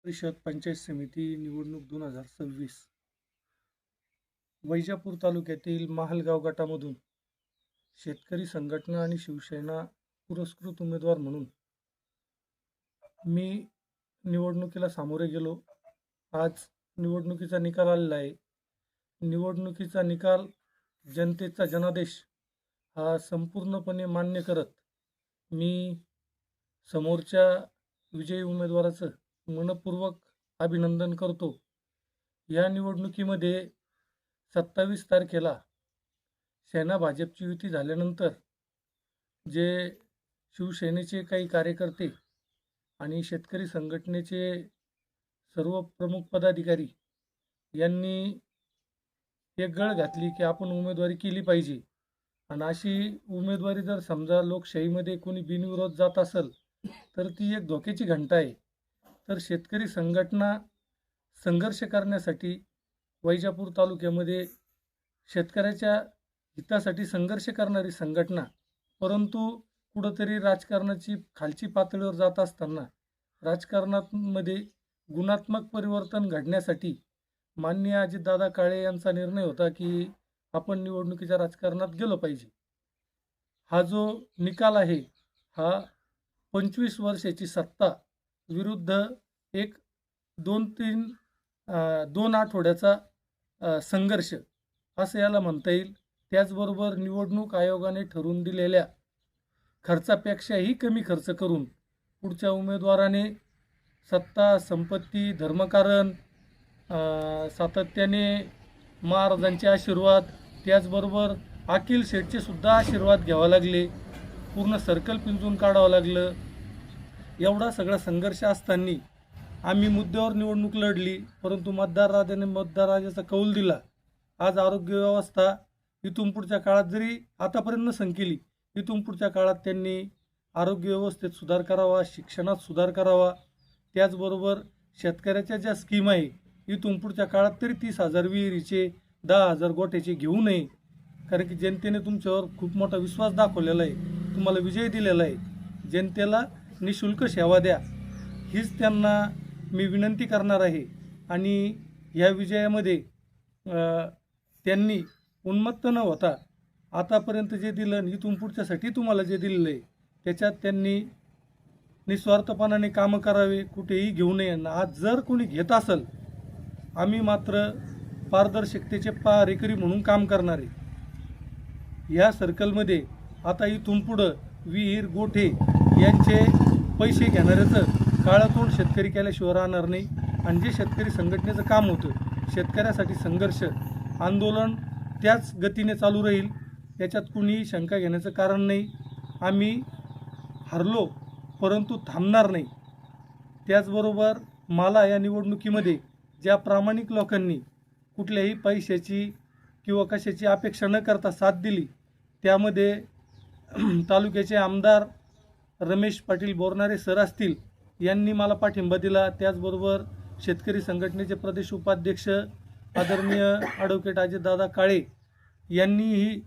परिषद पंचायत समिती निवडणूक 2026 वैजापूर तालुक्यातील महालगाव गटामधून शेतकरी संघटना आणि शिवसेना पुरस्कृत उमेदवार म्हणून मी निवडणुकीला सामोरे गेलो. आज निवडणुकीचा निकाल आलेला आहे. निवडणुकीचा निकाल जनतेचा जनादेश हा संपूर्णपणे मान्य करत मी समोरच्या विजयी उमेदवाराचं मनपूर्वक अभिनंदन करतो. या निवडणुकीमध्ये 27 तारखेला सेना भाजपची युती झाल्यानंतर जे शिवसेनेचे काही कार्यकर्ते आणि शेतकरी संघटनेचे सर्व प्रमुख पदाधिकारी यांनी एक गळ घातली की आपण उमेदवारी केली पाहिजे. आणि अशी उमेदवारी जर समजा लोकशाहीमध्ये कोणी बिनविरोध जात असेल तर ती एक धोक्याची घंटा आहे. तर शेतकरी संघटना संघर्ष करण्यासाठी वैजापूर तालुक्यामध्ये शेतकऱ्याच्या हितासाठी संघर्ष करणारी संघटना, परंतु कुठंतरी राजकारणाची खालची पातळीवर जात असताना राजकारणामध्ये गुणात्मक परिवर्तन घडण्यासाठी माननीय अजितदादा काळे यांचा निर्णय होता की आपण निवडणुकीच्या राजकारणात गेलो पाहिजे. हा जो निकाल आहे हा 25 वर्षाची सत्ता विरुद्ध एक 2 आठवड्याचा संघर्ष असं याला म्हणता येईल. त्याचबरोबर निवडणूक आयोगाने ठरवून दिलेल्या खर्चापेक्षाही कमी खर्च करून पुढच्या उमेदवाराने सत्ता, संपत्ती, धर्मकारण, सातत्याने महाराजांचे आशीर्वाद, त्याचबरोबर अखिल शेठचे सुद्धा आशीर्वाद घ्यावा लागले. पूर्ण सर्कल पिंजून काढावं लागलं. एवढा सगळा संघर्ष असताना आम्ही मुद्द्यावर निवडणूक लढली, परंतु मतदाराजाचा कौल दिला. आज आरोग्य व्यवस्था इथून पुढच्या काळात जरी आतापर्यंत नसन केली, इथून पुढच्या काळात त्यांनी आरोग्य व्यवस्थेत सुधार करावा, शिक्षणात सुधार करावा. त्याचबरोबर शेतकऱ्याच्या ज्या स्कीम आहे इथून पुढच्या काळात तरी 30,000 विहिरीचे, 10,000 गोठ्याचे घेऊ नये. कारण की जनतेने तुमच्यावर खूप मोठा विश्वास दाखवलेला आहे, तुम्हाला विजय दिलेला आहे. जनतेला निशुल्क सेवा द्या हीच त्यांना मी विनंती करणार आहे. आणि या विजयामध्ये त्यांनी उन्मत्त न होता आतापर्यंत जे दिलं इथून पुढच्यासाठी तुम्हाला जे दिलेलं आहे त्याच्यात त्यांनी निस्वार्थपणाने कामं करावे, कुठेही घेऊ नये. आज जर कोणी घेत असेल, आम्ही मात्र पारदर्शकतेचे पहारेकरी म्हणून काम करणार आहे. या सर्कलमध्ये आता इथून पुढं विहीर, गोठे यांचे पैसे घेणाऱ्याचं काळातोंड शेतकरी केल्याशिवाय राहणार नाही. आणि जे शेतकरी संघटनेचं काम होतं, शेतकऱ्यासाठी संघर्ष, आंदोलन त्याच गतीने चालू राहील, याच्यात कुणीही शंका घेण्याचं कारण नाही. आम्ही हरलो परंतु थांबणार नाही. त्याचबरोबर मला या निवडणुकीमध्ये ज्या प्रामाणिक लोकांनी कुठल्याही पैशाची किंवा कशाची अपेक्षा न करता साथ दिली, त्यामध्ये तालुक्याचे आमदार रमेश पाटील बोरनारे सर असतील, यांनी मला पाठिंबा दिला. त्याचबरोबर शेतकरी संघटनेचे प्रदेश उपाध्यक्ष आदरणीय ॲडव्होकेट अजितदादा काळे यांनीही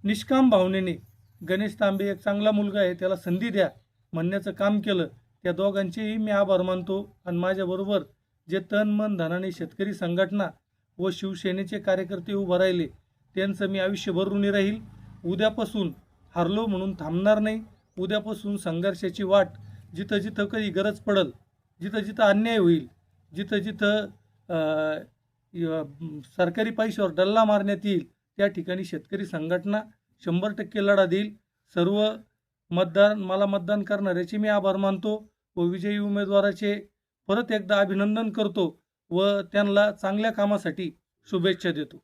निष्काम भावनेने गणेश तांबे एक चांगला मुलगा आहे, त्याला संधी द्या म्हणण्याचं काम केलं. त्या दोघांचेही मी आभार मानतो. आणि माझ्याबरोबर जे तन मन धनाने शेतकरी संघटना व शिवसेनेचे कार्यकर्ते उभं राहिले त्यांचं मी आयुष्यभर ऋणी राहील. उद्यापासून हरलो म्हणून थांबणार नाही. उद्यापासून संघर्षाची वाट जिथं जिथं काही गरज पडेल, जिथं जिथं अन्याय होईल, जिथं जिथं सरकारी पैशावर डल्ला मारण्यात येईल, त्या ठिकाणी शेतकरी संघटना 100% लढा देईल. सर्व मला मतदान करणाऱ्याचे मी आभार मानतो व विजयी उमेदवाराचे परत एकदा अभिनंदन करतो व त्यांना चांगल्या कामासाठी शुभेच्छा देतो.